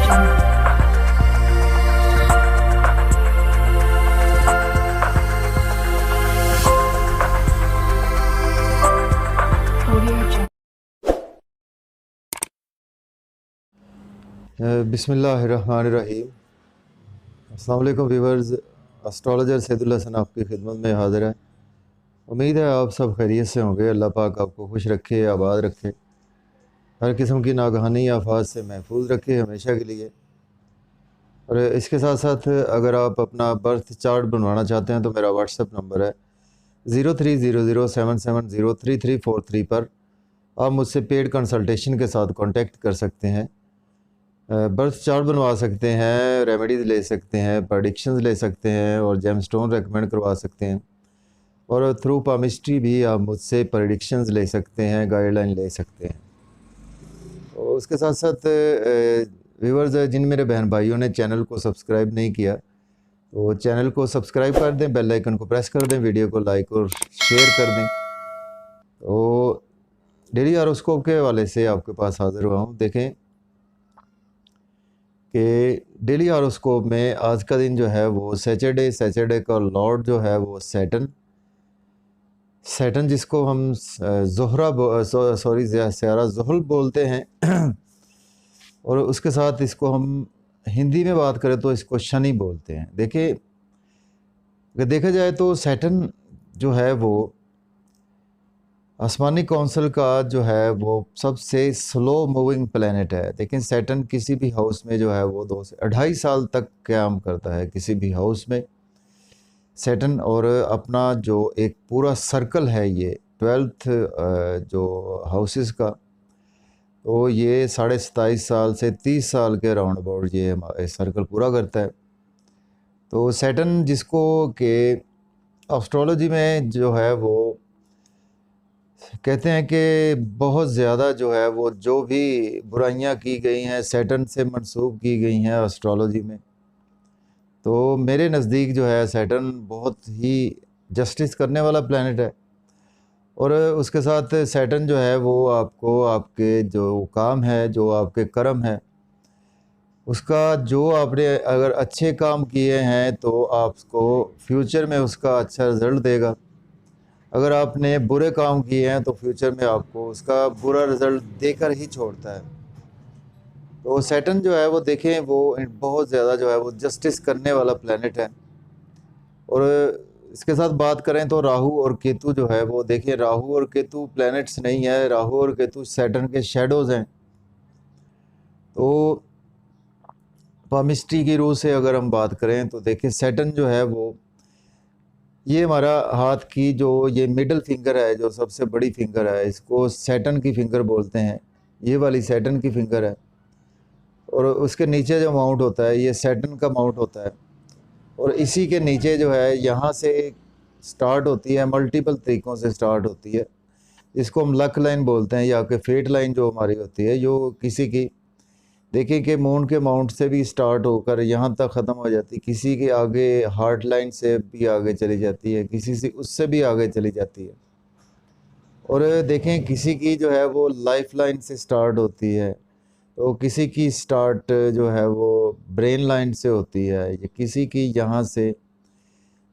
बिस्मिल्लाहिर्रहमानिर्रहीम। अस्सलाम वालेकुम व्यूवर्स, एस्ट्रोलॉजर सैदुल हसन आपकी खिदमत में हाज़िर है। उम्मीद है आप सब खैरियत से होंगे। अल्लाह पाक आपको खुश रखे, आबाद रखे, हर किस्म की नागहानी आफात से महफूज रखे हमेशा के लिए। और इसके साथ साथ अगर आप अपना बर्थ चार्ट बनवाना चाहते हैं तो मेरा व्हाट्सअप नंबर है 030077033343 पर आप मुझसे पेड कंसल्टेशन के साथ कांटेक्ट कर सकते हैं। बर्थ चार्ट बनवा सकते हैं, रेमेडीज़ ले सकते हैं, प्रेडिक्शंस ले सकते हैं और जेमस्टोन रेकमेंड करवा सकते हैं। और थ्रू पामिस्ट्री भी आप मुझसे प्रेडिक्शंस ले सकते हैं, गाइडलाइन ले सकते हैं। और उसके साथ साथ व्यूवर्स, जिन मेरे बहन भाइयों ने चैनल को सब्सक्राइब नहीं किया तो चैनल को सब्सक्राइब कर दें, बेल आइकन को प्रेस कर दें, वीडियो को लाइक और शेयर कर दें। तो डेली हॉरोस्कोप के हवाले से आपके पास हाज़िर हुआ हूँ। देखें कि डेली हॉरोस्कोप में आज का दिन जो है वो सैटरडे का लॉर्ड जो है वो सैटर्न जिसको हम स्यारा ज़ुहल बोलते हैं और उसके साथ इसको हम हिंदी में बात करें तो इसको शनि बोलते हैं। देखिए, अगर देखा जाए तो सैटर्न जो है वो आसमानी काउंसिल का जो है वो सबसे स्लो मूविंग प्लेनेट है। लेकिन सैटर्न किसी भी हाउस में जो है वो 2 से 2.5 साल तक क़याम करता है किसी भी हाउस में सैटर्न। और अपना जो एक पूरा सर्कल है ये 12th जो हाउसेस का, तो ये 27.5 साल से 30 साल के राउंड अबाउट ये सर्कल पूरा करता है। तो सैटर्न जिसको कि एस्ट्रोलॉजी में जो है वो कहते हैं कि बहुत ज़्यादा जो है वो जो भी बुराइयां की गई हैं सैटर्न से मंसूब की गई हैं एस्ट्रोलॉजी में। तो मेरे नज़दीक जो है सैटर्न बहुत ही जस्टिस करने वाला प्लैनेट है। और उसके साथ सैटर्न जो है वो आपको आपके जो काम है, जो आपके कर्म है, उसका जो आपने अगर अच्छे काम किए हैं तो आपको फ्यूचर में उसका अच्छा रिज़ल्ट देगा। अगर आपने बुरे काम किए हैं तो फ्यूचर में आपको उसका बुरा रिज़ल्ट देकर ही छोड़ता है। तो सैटर्न जो है वो देखें वो बहुत ज़्यादा जो है वो जस्टिस करने वाला प्लैनेट है। और इसके साथ बात करें तो राहु और केतु जो है वो देखिए, राहु और केतु प्लैनेट्स नहीं है, राहु और केतु सैटर्न के शैडोज़ हैं। तो पामिस्ट्री की रूह से अगर हम बात करें तो देखिए सैटर्न जो है वो ये हमारा हाथ की जो ये मिडल फिंगर है, जो सबसे बड़ी फिंगर है, इसको सैटर्न की फिंगर बोलते हैं। ये वाली सैटर्न की फिंगर है। और उसके नीचे जो माउंट होता है ये सैटर्न का माउंट होता है। और इसी के नीचे जो है यहाँ से स्टार्ट होती है, मल्टीपल तरीक़ों से स्टार्ट होती है। इसको हम लक लाइन बोलते हैं या कि फेट लाइन जो हमारी होती है, जो किसी की देखिए कि मून के माउंट से भी स्टार्ट होकर यहाँ तक ख़त्म हो जाती है, किसी के आगे हार्ट लाइन से भी आगे चली जाती है, किसी से उससे भी आगे चली जाती है। और देखें किसी की जो है वो लाइफ लाइन से स्टार्ट होती है, तो किसी की स्टार्ट जो है वो ब्रेन लाइन से होती है, या किसी की यहाँ से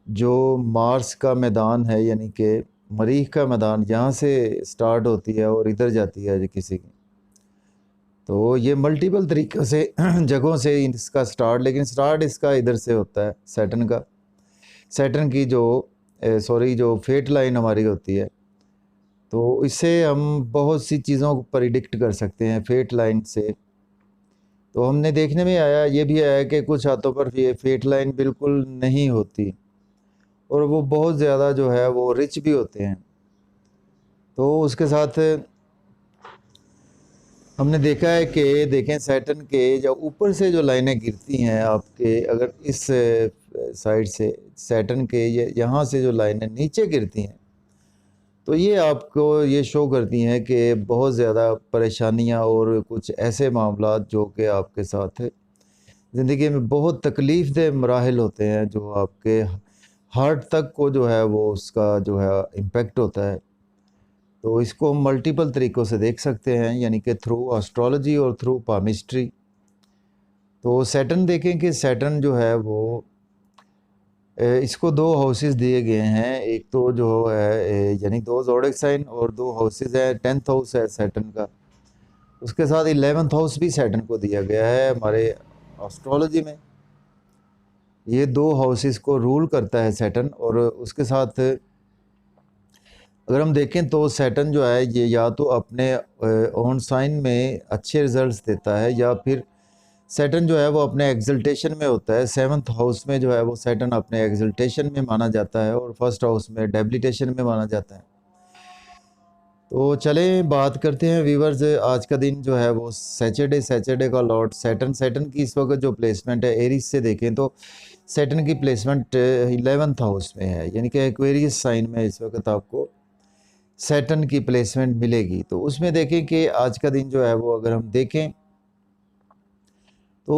जो मार्स का मैदान है यानी कि मरीख का मैदान यहाँ से स्टार्ट होती है और इधर जाती है किसी की। तो ये मल्टीपल तरीक़ों से जगहों से इसका स्टार्ट, लेकिन स्टार्ट इसका इधर से होता है सैटर्न का। सैटर्न की जो फेट लाइन हमारी होती है, तो इससे हम बहुत सी चीज़ों को प्रिडिक्ट कर सकते हैं फेट लाइन से। तो हमने देखने में आया, ये भी आया कि कुछ हाथों पर ये फेट लाइन बिल्कुल नहीं होती और वो बहुत ज़्यादा जो है वो रिच भी होते हैं। तो उसके साथ हमने देखा है कि देखें सैटर्न के जो ऊपर से जो लाइनें गिरती हैं आपके, अगर इस साइड से सैटर्न के यहाँ से जो लाइनें नीचे गिरती हैं तो ये आपको ये शो करती हैं कि बहुत ज़्यादा परेशानियाँ और कुछ ऐसे मामलात जो कि आपके साथ ज़िंदगी में बहुत तकलीफ़देह मराहिल होते हैं, जो आपके हार्ट तक को जो है वो उसका जो है इम्पेक्ट होता है। तो इसको हम मल्टीपल तरीक़ों से देख सकते हैं, यानी कि थ्रू एस्ट्रोलॉजी और थ्रू पामिस्ट्री। तो सैटर्न देखें कि सैटर्न जो है वो इसको दो हाउसेस दिए गए हैं, एक तो जो है यानी दो ज़ोडिएक साइन और दो हाउसेस है, 10th हाउस है सैटर्न का, उसके साथ 11th हाउस भी सैटर्न को दिया गया है हमारे एस्ट्रोलॉजी में। ये दो हाउसेस को रूल करता है सैटर्न। और उसके साथ अगर हम देखें तो सैटर्न जो है ये या तो अपने ओन साइन में अच्छे रिजल्ट्स देता है, या फिर सैटर्न जो है वो अपने एक्सल्टेशन में होता है। 7th हाउस में जो है वो सैटर्न अपने एक्सल्टेशन में माना जाता है और फर्स्ट हाउस में डेबिलिटेशन में माना जाता है। तो चलें बात करते हैं व्यूवर्स, आज का दिन जो है वो सैटरडे का लॉर्ड सैटर्न की इस वक्त जो प्लेसमेंट है एरीज से देखें तो सैटर्न की प्लेसमेंट 11th हाउस में है, यानी कि एक्वेरियस साइन में इस वक्त आपको सैटर्न की प्लेसमेंट मिलेगी। तो उसमें देखें कि आज का दिन जो है वो अगर हम देखें तो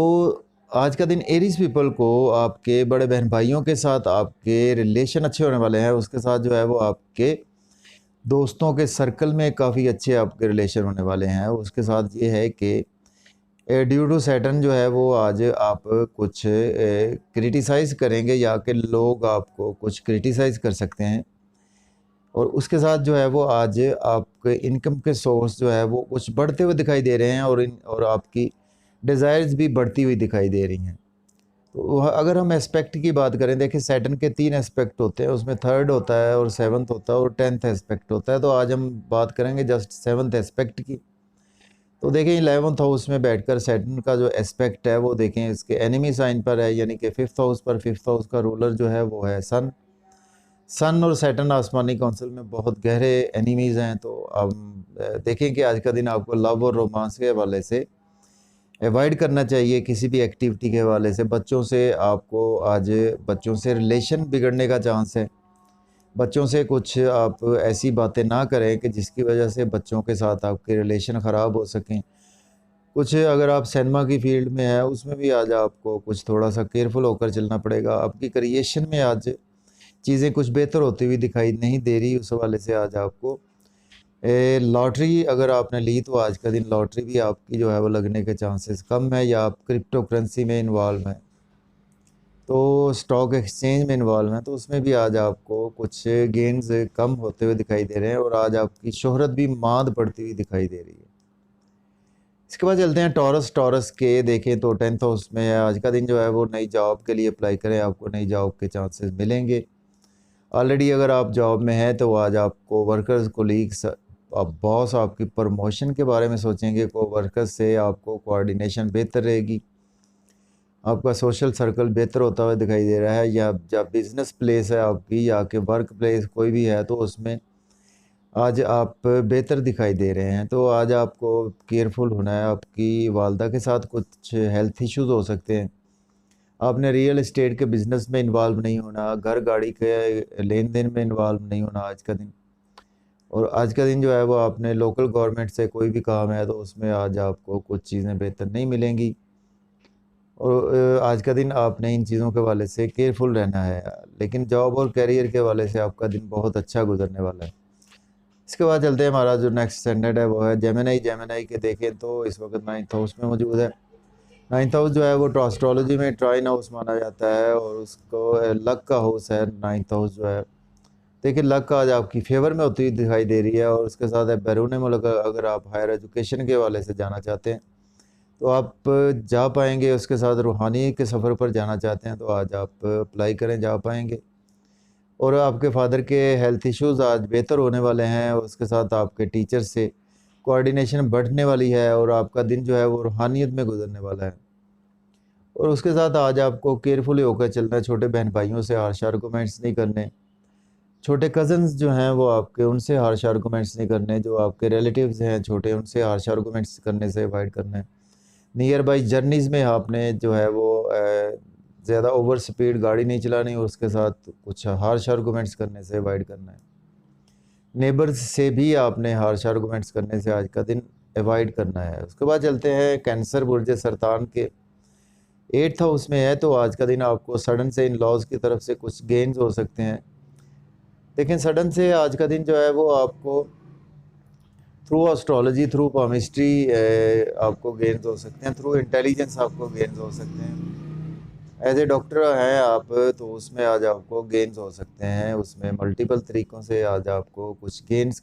आज का दिन एरीज पीपल को आपके बड़े बहन भाइयों के साथ आपके रिलेशन अच्छे होने वाले हैं, उसके साथ जो है वो आपके दोस्तों के सर्कल में काफ़ी अच्छे आपके रिलेशन होने वाले हैं। उसके साथ ये है कि ड्यू टू सैटर्न जो है वो आज आप कुछ क्रिटिसाइज़ करेंगे या कि लोग आपको कुछ क्रिटिसाइज़ कर सकते हैं। और उसके साथ जो है वो आज आपके इनकम के सोर्स जो है वो कुछ बढ़ते हुए दिखाई दे रहे हैं और आपकी डिज़ायर्स भी बढ़ती हुई दिखाई दे रही हैं। तो अगर हम एस्पेक्ट की बात करें, देखिए सैटर्न के 3 एस्पेक्ट होते हैं, उसमें 3rd होता है और 7th होता है और 10th एस्पेक्ट होता है। तो आज हम बात करेंगे जस्ट 7th एस्पेक्ट की। तो देखें 11th हाउस में बैठकर सैटर्न का जो एस्पेक्ट है वो देखें इसके एनिमी साइन पर है, यानी कि 5th हाउस पर। 5th हाउस का रूलर जो है वो है सन और सैटर्न आसमानी काउंसिल में बहुत गहरे एनिमीज़ हैं। तो हम देखें कि आज का दिन आपको लव और रोमांस के हवाले से अवॉइड करना चाहिए, किसी भी एक्टिविटी के हवाले से। बच्चों से आपको आज बच्चों से रिलेशन बिगड़ने का चांस है। बच्चों से कुछ आप ऐसी बातें ना करें कि जिसकी वजह से बच्चों के साथ आपके रिलेशन ख़राब हो सकें। कुछ अगर आप सिनेमा की फील्ड में हैं उसमें भी आज आपको कुछ थोड़ा सा केयरफुल होकर चलना पड़ेगा। आपकी क्रिएशन में आज चीज़ें कुछ बेहतर होती हुई दिखाई नहीं दे रही, उस हवाले से आज आपको लॉटरी अगर आपने ली तो आज का दिन लॉटरी भी आपकी जो है वो लगने के चांसेस कम है, या आप क्रिप्टो करेंसी में इन्वॉल्व हैं तो स्टॉक एक्सचेंज में इन्वॉल्व हैं तो उसमें भी आज आपको कुछ गेन्स कम होते हुए दिखाई दे रहे हैं और आज आपकी शोहरत भी मांद पड़ती हुई दिखाई दे रही है। इसके बाद चलते हैं टॉरस के देखें तो 10th हाउस में है। आज का दिन जो है वो नई जॉब के लिए अप्लाई करें, आपको नई जॉब के चांसेस मिलेंगे। ऑलरेडी अगर आप जॉब में हैं तो आज आपको वर्कर्स कोलीग्स अब बॉस आपकी प्रमोशन के बारे में सोचेंगे, को वर्कर्स से आपको कोऑर्डिनेशन बेहतर रहेगी, आपका सोशल सर्कल बेहतर होता हुआ दिखाई दे रहा है। या जब बिज़नेस प्लेस है आपकी या कि वर्क प्लेस कोई भी है तो उसमें आज आप बेहतर दिखाई दे रहे हैं। तो आज आपको केयरफुल होना है, आपकी वालदा के साथ कुछ हेल्थ इश्यूज़ हो सकते हैं। आपने रियल एस्टेट के बिज़नेस में इन्वॉल्व नहीं होना, घर गाड़ी के लेन देन में इन्वॉल्व नहीं होना आज का दिन। और आज का दिन जो है वो आपने लोकल गवर्नमेंट से कोई भी काम है तो उसमें आज आपको कुछ चीज़ें बेहतर नहीं मिलेंगी। और आज का दिन आपने इन चीज़ों के हवाले से केयरफुल रहना है, लेकिन जॉब और करियर के हवाले से आपका दिन बहुत अच्छा गुजरने वाला है। इसके बाद चलते हैं, हमारा जो नेक्स्ट स्टैंडर्ड है वो है जेमिनी के देखें तो इस वक्त 9th हाउस में मौजूद है। 9th हाउस जो है वो एस्ट्रोलॉजी में ट्राइन हाउस माना जाता है और उसको लक का हाउस है 9th हाउस जो है। देखिए लक आज आपकी फेवर में होती हुई दिखाई दे रही है। और उसके साथ है बैरून मुल्क, अगर आप हायर एजुकेशन के हवाले से जाना चाहते हैं तो आप जा पाएंगे। उसके साथ रूहानी के सफ़र पर जाना चाहते हैं तो आज आप अप्लाई करें, जा पाएंगे। और आपके फादर के हेल्थ इश्यूज़ आज बेहतर होने वाले हैं। उसके साथ आपके टीचर से कोऑर्डिनेशन बढ़ने वाली है और आपका दिन जो है वो रूहानियत में गुजरने वाला है। और उसके साथ आज आपको केयरफुली होकर चलना है, छोटे बहन भाइयों से हार्श आर्गूमेंट्स नहीं करने। छोटे कज़न्स जो हैं वो आपके उनसे हार्श आर्गूमेंट्स नहीं करने। जो आपके रिलेटिव्स हैं छोटे उनसे हार्श आर्गूमेंट्स करने से अवॉइड करना है। नियर बाई जर्नीज़ में आपने जो है वो ज़्यादा ओवर स्पीड गाड़ी नहीं चलानी और उसके साथ कुछ हार्श आर्गूमेंट्स करने से अवॉइड करना है। नेबर्स से भी आपने हार्श आर्गूमेंट्स करने से आज का दिन अवॉइड करना है। उसके बाद चलते हैं कैंसर बुर्ज सरतान के 8th हाउस में है तो आज का दिन आपको सडन से इन लॉज की तरफ से कुछ गेन्स हो सकते हैं। लेकिन सडन से आज का दिन जो है वो आपको थ्रू एस्ट्रोलॉजी, थ्रू पामिस्ट्री आपको गेन्स हो सकते हैं, थ्रू इंटेलिजेंस आपको गेन्स हो सकते हैं। एज ए डॉक्टर हैं आप तो उसमें आज आपको गेन्स हो सकते हैं, उसमें मल्टीपल तरीक़ों से आज आपको कुछ गेन्स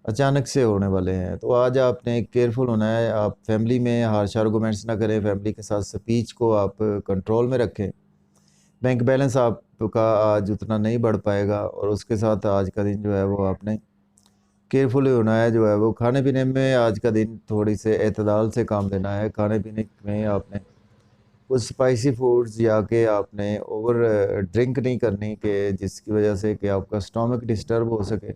अचानक से होने वाले हैं। तो आज आपने केयरफुल होना है, आप फैमिली में हार्श आर्गूमेंट्स ना करें, फैमिली के साथ स्पीच को आप कंट्रोल में रखें। बैंक बैलेंस आपका आज उतना नहीं बढ़ पाएगा और उसके साथ आज का दिन जो है वो आपने केयरफुल होना है, जो है वो खाने पीने में आज का दिन थोड़ी से एतदाल से काम लेना है। खाने पीने में आपने कुछ स्पाइसी फूड्स या कि आपने ओवर ड्रिंक नहीं करनी कि जिसकी वजह से कि आपका स्टमक डिस्टर्ब हो सके।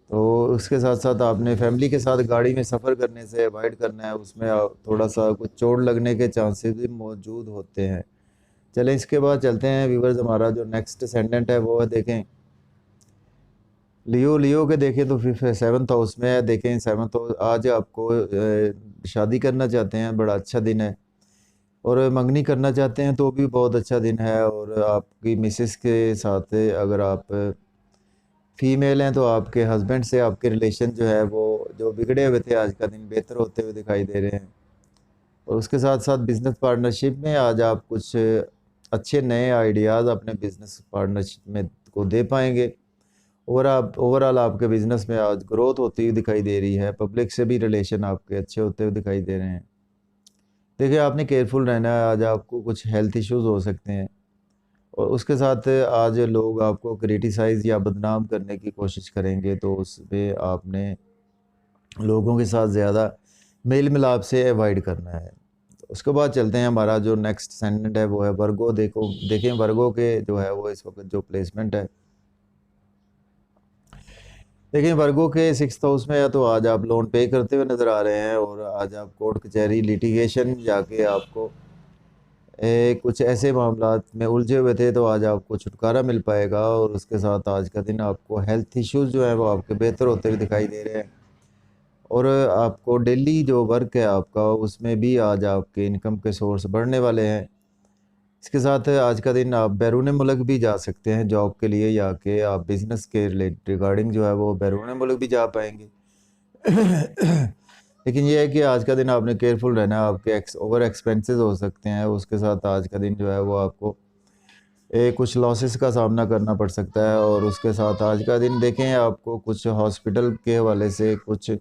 तो उसके साथ साथ आपने फैमिली के साथ गाड़ी में सफ़र करने से अवॉइड करना है, उसमें थोड़ा सा कुछ चोट लगने के चांसेस भी मौजूद होते हैं। चलें इसके बाद चलते हैं व्यूवर्स, हमारा जो नेक्स्ट असेंडेंट है वो है देखें लियो के देखें तो फिर 7th हाउस में है। देखें 7th हाउस आज आपको शादी करना चाहते हैं, बड़ा अच्छा दिन है, और मंगनी करना चाहते हैं तो भी बहुत अच्छा दिन है। और आपकी मिसेस के साथ अगर आप फीमेल हैं तो आपके हस्बैंड से आपके रिलेशन जो है वो जो बिगड़े हुए थे आज का दिन बेहतर होते हुए दिखाई दे रहे हैं। और उसके साथ साथ बिज़नेस पार्टनरशिप में आज आप कुछ अच्छे नए आइडियाज़ अपने बिज़नेस पार्टनरशिप में को दे पाएंगे। और आप ओवरऑल आपके बिज़नेस में आज ग्रोथ होती हुई दिखाई दे रही है, पब्लिक से भी रिलेशन आपके अच्छे होते हुए दिखाई दे रहे हैं। देखिए आपने केयरफुल रहना है, आज आपको कुछ हेल्थ इश्यूज़ हो सकते हैं और उसके साथ आज लोग आपको क्रिटिसाइज़ या बदनाम करने की कोशिश करेंगे, तो उसमें आपने लोगों के साथ ज़्यादा मेल मिलाप से अवॉइड करना है। तो उसके बाद चलते हैं, हमारा जो नेक्स्ट असेंडेंट है वो है वर्गो। देखें वर्गो के जो है वो इस वक्त जो प्लेसमेंट है, देखिए वर्गो के 6th हाउस में है तो आज आप लोन पे करते हुए नज़र आ रहे हैं और आज आप कोर्ट कचहरी लिटिगेशन जाके आपको कुछ ऐसे मामलात में उलझे हुए थे तो आज आपको छुटकारा मिल पाएगा। और उसके साथ आज का दिन आपको हेल्थ इश्यूज़ जो हैं वो आपके बेहतर होते हुए दिखाई दे रहे हैं। और आपको डेली जो वर्क है आपका उसमें भी आज आपके इनकम के सोर्स बढ़ने वाले हैं। इसके साथ आज का दिन आप बैरून मुल्क भी जा सकते हैं जॉब के लिए, या कि आप बिज़नेस के रिगार्डिंग जो है वो बैरून मुल्क भी जा पाएंगे। लेकिन ये है कि आज का दिन आपने केयरफुल रहना है, आपके ओवर एक्सपेंसेस हो सकते हैं। उसके साथ आज का दिन जो है वो आपको कुछ लॉसेस का सामना करना पड़ सकता है। और उसके साथ आज का दिन देखें आपको कुछ हॉस्पिटल के हवाले से कुछ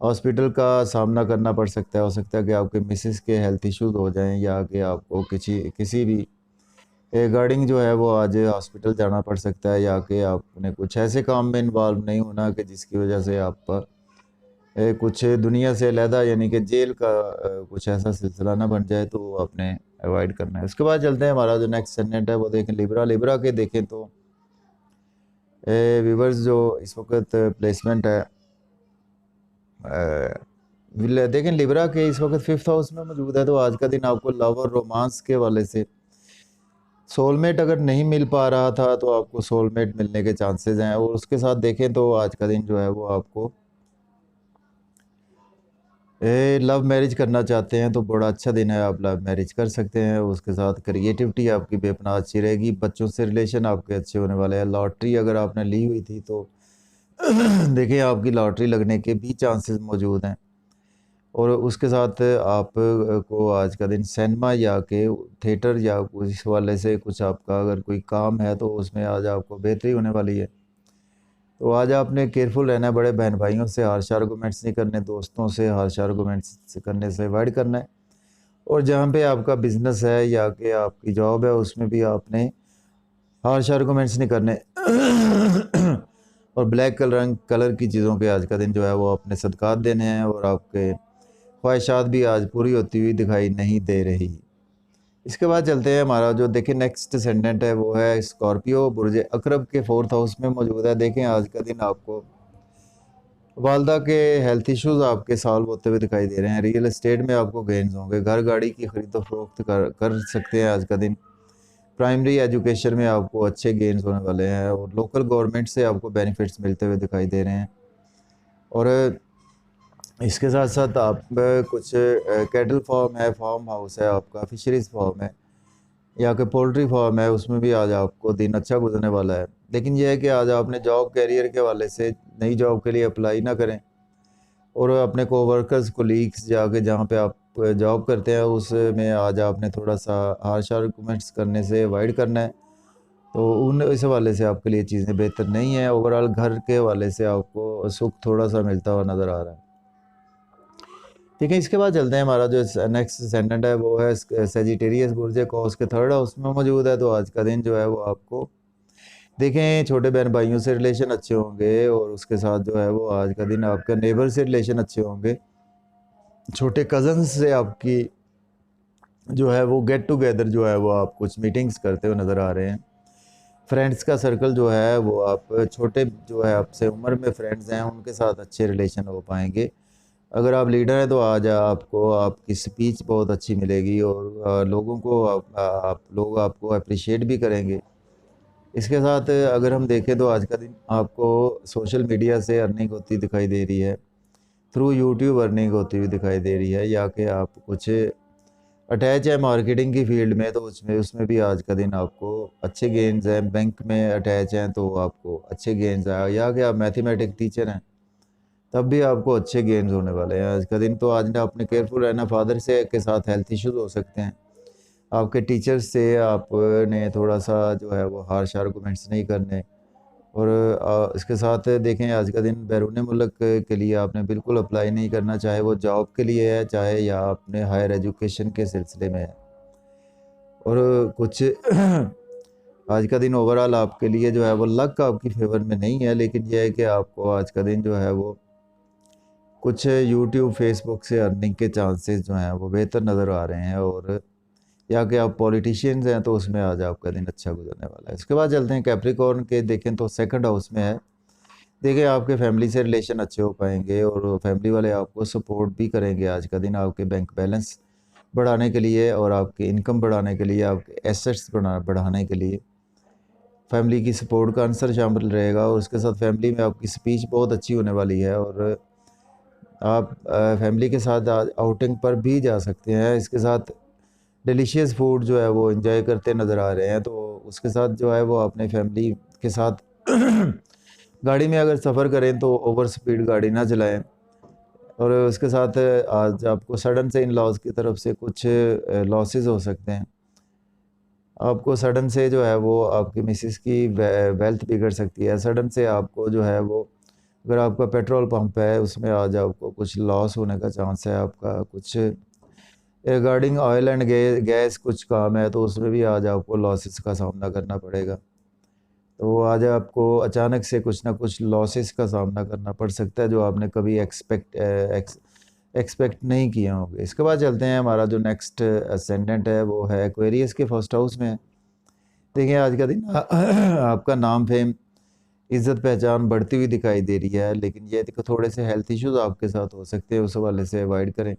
हॉस्पिटल का सामना करना पड़ सकता है। हो सकता है कि आपके मिसेस के हेल्थ इश्यूज़ हो जाएं या कि आपको किसी भी रिगार्डिंग जो है वो आज हॉस्पिटल जाना पड़ सकता है, या कि आपने कुछ ऐसे काम में इन्वॉल्व नहीं होना कि जिसकी वजह से आप कुछ दुनिया से अलहदा यानी कि जेल का कुछ ऐसा सिलसिला ना बन जाए, तो आपने अवॉइड करना है। उसके बाद चलते हैं, हमारा जो नेक्स्ट असेंडेंट है वो देखें लिब्रा के देखें तो व्यूवर्स जो इस वक्त प्लेसमेंट है देखें लिब्रा के इस वक्त 5th हाउस में मौजूद है। तो आज का दिन आपको लव और रोमांस के वाले से सोलमेट अगर नहीं मिल पा रहा था तो आपको सोलमेट मिलने के चांसेस हैं। और उसके साथ देखें तो आज का दिन जो है वो आपको लव मैरिज करना चाहते हैं तो बड़ा अच्छा दिन है, आप लव मैरिज कर सकते हैं। उसके साथ क्रिएटिविटी आपकी बेपनाह अच्छी रहेगी, बच्चों से रिलेशन आपके अच्छे होने वाले हैं। लॉटरी अगर आपने ली हुई थी तो देखिए आपकी लॉटरी लगने के भी चांसेस मौजूद हैं। और उसके साथ आप को आज का दिन सिनेमा या के थिएटर या इस वाले से कुछ आपका अगर कोई काम है तो उसमें आज आपको बेहतरी होने वाली है। तो आज आपने केयरफुल रहना है, बड़े बहन भाइयों से हार्श आर्गूमेंट्स नहीं करने, दोस्तों से हार्श आर्गूमेंट्स करने से अवॉइड करना है। और जहाँ पे आपका बिज़नेस है या कि आपकी जॉब है उसमें भी आपने हार्श आर्गूमेंट्स नहीं करने। और ब्लैक कलर की चीज़ों के आज का दिन जो है वो अपने सदक़ात देने हैं और आपके ख्वाहिशात भी आज पूरी होती हुई दिखाई नहीं दे रही। इसके बाद चलते हैं, हमारा जो देखिए नेक्स्ट असेंडेंट है वो है स्कॉर्पियो, बुर्ज अकरब के 4th हाउस में मौजूद है। देखें आज का दिन आपको वालदा के हेल्थ इश्यूज़ आपके सॉल्व होते हुए दिखाई दे रहे हैं। रियल एस्टेट में आपको गेन्स होंगे, घर गाड़ी की ख़रीदो फरोख्त कर सकते हैं आज का दिन। प्राइमरी एजुकेशन में आपको अच्छे गेन्स होने वाले हैं और लोकल गवर्नमेंट से आपको बेनिफिट्स मिलते हुए दिखाई दे रहे हैं। और इसके साथ साथ आप कुछ कैटल फार्म है, फार्म हाउस है आपका, फिशरीज़ फार्म है, या कि पोल्ट्री फार्म है, उसमें भी आज आपको दिन अच्छा गुजरने वाला है। लेकिन यह है कि आज आपने जॉब कैरियर के हवाले से नई जॉब के लिए अप्लाई ना करें, और अपने कोवर्कर्स कोलीग्स जाके जहाँ पे आप जॉब करते हैं उसमें आज आपने थोड़ा सा हार्श आर्गूमेंट्स करने से अवॉइड करना है। तो उन इस हवाले से आपके लिए चीज़ें बेहतर नहीं हैं। ओवरऑल घर के हवाले से आपको सुख थोड़ा सा मिलता हुआ नज़र आ रहा है। ठीक है, इसके बाद चलते हैं। हमारा जो नेक्स्ट असेंडेंट है वो है सेजिटेरियस बुर्ज कौस के थर्ड हाउस में मौजूद है। तो आज का दिन जो है वो आपको देखें छोटे बहन भाइयों से रिलेशन अच्छे होंगे, और उसके साथ जो है वो आज का दिन आपका नेबर से रिलेशन अच्छे होंगे। छोटे कज़न्स से आपकी जो है वो गेट टुगेदर जो है वो आप कुछ मीटिंग्स करते हुए नज़र आ रहे हैं। फ्रेंड्स का सर्कल जो है वो आप छोटे जो है आपसे उम्र में फ्रेंड्स हैं उनके साथ अच्छे रिलेशन हो पाएंगे। अगर आप लीडर हैं तो आज आपको आपकी स्पीच बहुत अच्छी मिलेगी, और लोगों को आप लोग आपको अप्रिशिएट भी करेंगे। इसके साथ अगर हम देखें तो आज का दिन आपको सोशल मीडिया से अर्निंग होती दिखाई दे रही है, थ्रू यूट्यूब अर्निंग होती हुई दिखाई दे रही है, या कि आप कुछ अटैच है मार्केटिंग की फील्ड में तो उसमें उसमें भी आज का दिन आपको अच्छे गेन्स हैं। बैंक में अटैच हैं तो आपको अच्छे गेन्स हैं, या कि आप मैथमेटिक्स टीचर हैं तब भी आपको अच्छे गेन्स होने वाले हैं आज का दिन। तो आज ने आपने केयरफुल रहना, फादर से के साथ हेल्थ इश्यूज हो सकते हैं। आपके टीचर्स से आपने थोड़ा सा जो है वो हार्श आर्गूमेंट्स नहीं करने। और इसके साथ देखें आज का दिन बैरून मुल्क के लिए आपने बिल्कुल अप्लाई नहीं करना, चाहे वो जॉब के लिए है चाहे या अपने हायर एजुकेशन के सिलसिले में है। और कुछ आज का दिन ओवरऑल आपके लिए जो है वो लक आपकी फेवर में नहीं है, लेकिन यह है कि आपको आज का दिन जो है वो कुछ यूट्यूब फेसबुक से अर्निंग के चांसेस जो हैं वो बेहतर नज़र आ रहे हैं। और या कि आप पॉलिटिशियंस हैं तो उसमें आज आपका दिन अच्छा गुजरने वाला है। इसके बाद चलते हैं कैप्रिकॉर्न के, देखें तो सेकंड हाउस में है। देखिए आपके फैमिली से रिलेशन अच्छे हो पाएंगे, और फैमिली वाले आपको सपोर्ट भी करेंगे आज का दिन आपके बैंक बैलेंस बढ़ाने के लिए, और आपकी इनकम बढ़ाने के लिए, आपके एसेट्स बढ़ाने के लिए फैमिली की सपोर्ट का आंसर शामिल रहेगा। और उसके साथ फैमिली में आपकी स्पीच बहुत अच्छी होने वाली है, और आप फैमिली के साथ आउटिंग पर भी जा सकते हैं। इसके साथ डिलीशियस फूड जो है वो एंजॉय करते नज़र आ रहे हैं। तो उसके साथ जो है वो अपने फैमिली के साथ गाड़ी में अगर सफ़र करें तो ओवर स्पीड गाड़ी ना चलाएं। और उसके साथ आज आपको सडन से इन लॉज की तरफ से कुछ लॉसेस हो सकते हैं। आपको सडन से जो है वो आपकी मिसिस की वेल्थ बिगड़ सकती है। सडन से आपको जो है वो अगर आपका पेट्रोल पंप है उसमें आज आपको कुछ लॉस होने का चांस है। आपका कुछ रिगार्डिंग ऑयल एंड गैस कुछ काम है तो उसमें भी आज आपको लॉसेस का सामना करना पड़ेगा। तो आज आपको अचानक से कुछ ना कुछ लॉसेस का सामना करना पड़ सकता है जो आपने कभी एक्सपेक्ट नहीं किए होंगे। इसके बाद चलते हैं, हमारा जो नेक्स्ट असेंडेंट है वो है एक्वेरियस के फर्स्ट हाउस में। देखिए आज का दिन आपका नाम फेम इज़्ज़त पहचान बढ़ती हुई दिखाई दे रही है, लेकिन ये देखो थोड़े से हेल्थ इश्यूज आपके साथ हो सकते हैं, उस हवाले से अवॉइड करें।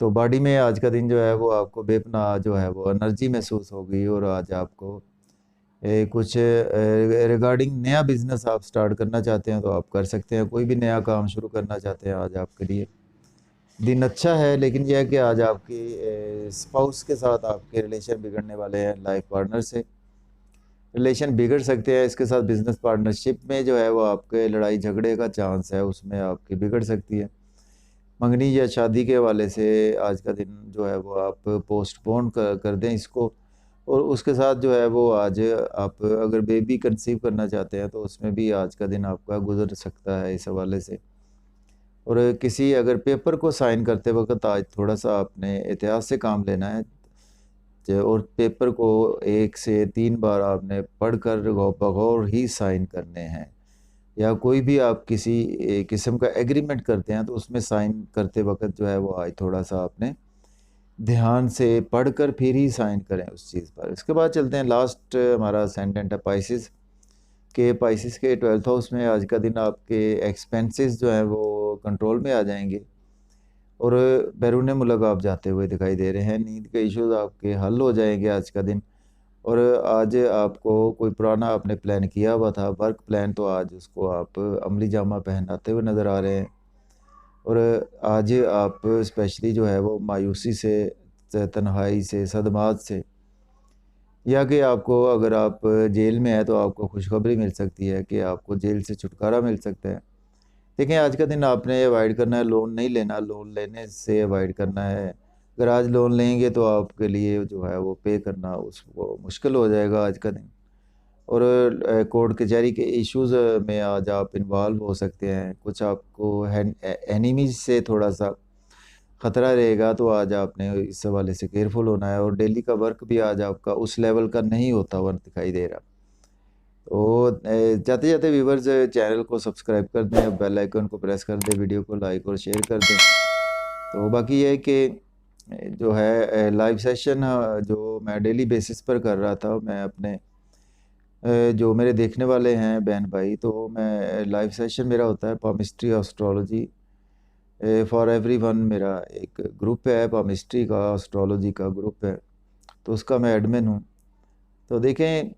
तो बॉडी में आज का दिन जो है वो आपको बेपनाह जो है वो एनर्जी महसूस होगी, और आज आपको कुछ रिगार्डिंग नया बिजनेस आप स्टार्ट करना चाहते हैं तो आप कर सकते हैं। कोई भी नया काम शुरू करना चाहते हैं आज आपके लिए दिन अच्छा है। लेकिन यह है कि आज आपकी स्पाउस के साथ आपके रिलेशन बिगड़ने वाले हैं, लाइफ पार्टनर से रिलेशन बिगड़ सकते हैं। इसके साथ बिजनेस पार्टनरशिप में जो है वो आपके लड़ाई झगड़े का चांस है, उसमें आपकी बिगड़ सकती है। मंगनी या शादी के हवाले से आज का दिन जो है वो आप पोस्टपोन कर दें इसको। और उसके साथ जो है वो आज आप अगर बेबी कंसीव करना चाहते हैं तो उसमें भी आज का दिन आपका गुजर सकता है इस हवाले से। और किसी अगर पेपर को साइन करते वक्त आज थोड़ा सा आपने एहतियात से काम लेना है, और पेपर को 1 से 3 बार आपने पढ़कर बगौर ही साइन करने हैं। या कोई भी आप किसी किस्म का एग्रीमेंट करते हैं तो उसमें साइन करते वक्त जो है वो आज थोड़ा सा आपने ध्यान से पढ़कर फिर ही साइन करें उस चीज़ पर। इसके बाद चलते हैं, लास्ट हमारा असेंडेंट है पाइसिस के। पाइसिस के 12th हाउस में आज का दिन आपके एक्सपेंसेस जो हैं वो कंट्रोल में आ जाएंगे, और बैरून मुल्क आप जाते हुए दिखाई दे रहे हैं। नींद के इश्यूज आपके हल हो जाएंगे आज का दिन। और आज आपको कोई पुराना आपने प्लान किया हुआ था वर्क प्लान, तो आज उसको आप अमली जामा पहनाते हुए नज़र आ रहे हैं। और आज आप स्पेशली जो है वो मायूसी से, तन्हाई से, सदमात से या कि आपको, अगर आप जेल में हैं तो आपको खुशखबरी मिल सकती है कि आपको जेल से छुटकारा मिल सकता है। देखिए, आज का दिन आपने अवॉइड करना है, लोन नहीं लेना, लोन लेने से अवॉइड करना है। अगर आज लोन लेंगे तो आपके लिए जो है वो पे करना उसको मुश्किल हो जाएगा आज का दिन। और कोर्ट कचहरी के इश्यूज़ में आज आप इन्वॉल्व हो सकते हैं, कुछ आपको एनिमीज से थोड़ा सा ख़तरा रहेगा, तो आज आपने इस हवाले से केयरफुल होना है। और डेली का वर्क भी आज आपका उस लेवल का नहीं होता हुआ दिखाई दे रहा। तो जाते जाते व्यूवर्स, चैनल को सब्सक्राइब कर दें, बेल आइकन को प्रेस कर दें, वीडियो को लाइक और शेयर कर दें। तो बाकी ये है कि जो है लाइव सेशन जो मैं डेली बेसिस पर कर रहा था, मैं अपने जो मेरे देखने वाले हैं बहन भाई, तो मैं लाइव सेशन मेरा होता है पामिस्ट्री एस्ट्रोलॉजी फॉर एवरीवन। मेरा एक ग्रुप है पामिस्ट्री का, एस्ट्रोलॉजी का ग्रुप है, तो उसका मैं एडमिन हूँ। तो देखें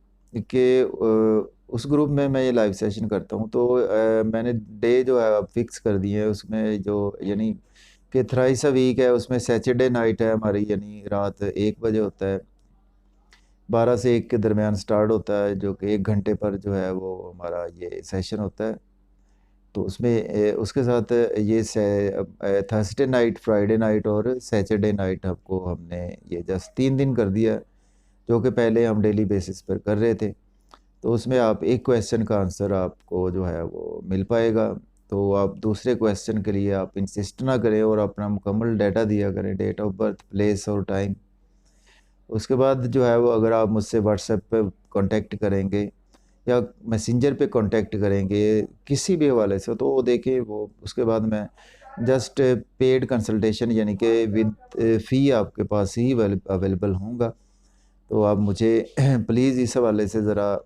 कि उस ग्रुप में मैं ये लाइव सेशन करता हूँ, तो मैंने डे जो है अब फिक्स कर दिए है, उसमें जो यानी कि थ्राइस अ वीक है, उसमें सैटरडे नाइट है हमारी, यानी रात 1 बजे होता है, 12 से 1 के दरमियान स्टार्ट होता है, जो कि 1 घंटे पर जो है वो हमारा ये सेशन होता है। तो उसमें उसके साथ ये थर्सडे नाइट, फ्राइडे नाइट और सैटरडे नाइट आपको हमने ये जस्ट 3 दिन कर दिया, जो कि पहले हम डेली बेसिस पर कर रहे थे। तो उसमें आप एक क्वेश्चन का आंसर आपको जो है वो मिल पाएगा, तो आप दूसरे क्वेश्चन के लिए आप इंसिस्ट ना करें और अपना मुकम्मल डाटा दिया करें, डेट ऑफ बर्थ, प्लेस और टाइम। उसके बाद जो है वो अगर आप मुझसे व्हाट्सएप पे कांटेक्ट करेंगे या मैसेंजर पे कांटेक्ट करेंगे किसी भी हवाले से, तो वो देखिए वो उसके बाद मैं जस्ट पेड कंसल्टेशन यानी कि विद फ़ी आपके पास ही अवेलेबल होऊंगा। तो आप मुझे प्लीज़ इस हवाले से ज़रा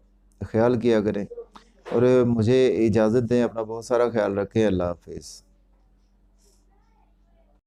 ख्याल किया करें और मुझे इजाज़त दें। अपना बहुत सारा ख्याल रखें। अल्लाह हाफ़िज़।